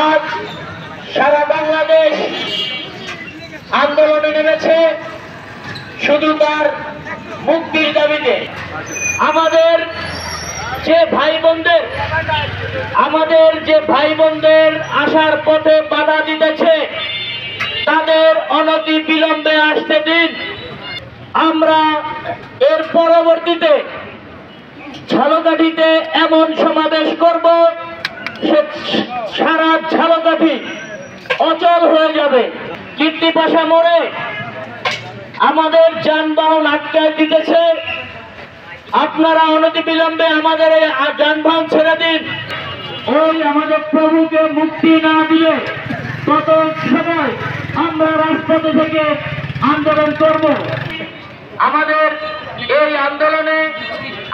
আজ সারা বাংলাদেশ আন্দোলনে নেমেছে শুধু তার মুক্তির দাবিতে। আমাদের যে ভাই বোনদের আসার পথে বাধা দিতেছে তাদের অনতি বিলম্বে আসতে দিন। আমরা এর পরবর্তীতে ঝালকাঠিতে এমন সমাবেশ করব সারা ঝালকাঠি অচল হয়ে যাবে। কীর্তিপাশা মোড়ে আমাদের যানবাহন আটকায় দিতেছে, আপনারা অনতিবিলম্বে আমাদের এই যানবাহন ছেড়ে দিন। ওই আমাদের প্রভুকে মুক্তি না দিলে তত সময় আমরা রাজপথে থেকে আন্দোলন করব। আমাদের এই আন্দোলনে,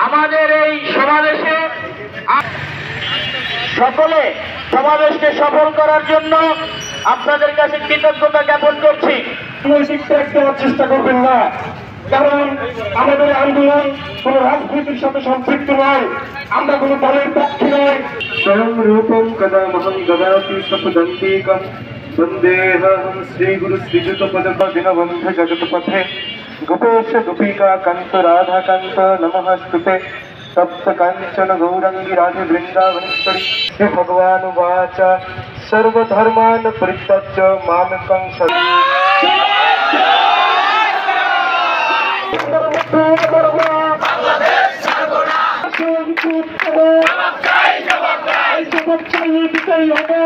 আমাদের এই সমাবেশে সকলে সমাবেশকে সফল করার জন্য আপনাদের কাছে কৃতজ্ঞতা জ্ঞাপন করছি। দেওয়ার চেষ্টা করবেন না, কারণ আমাদের আন্দোলন কোন রাজনীতির সাথে সম্পৃক্ত নয়, আমরা কোন দলের পক্ষে নয়। স্বয়ং রূপম কদামহং দদাতি সপদন্তিকম বন্দেহম শ্রী গুরু শ্রীযুত পদক দীনবন্ধ জগৎপথে গোপেশ গোপিকা কান্ত রাধাকান্ত নমস্তুতে তপ্ত কাঞ্চন গৌরাঙ্গী রাধে বৃন্দাবনেশ্বরী। শ্রী ভগবান উবাচ সর্বধর্মান পরিত্যজ্য মামেকং শরণং। জবাব চাই দিতেই হবে।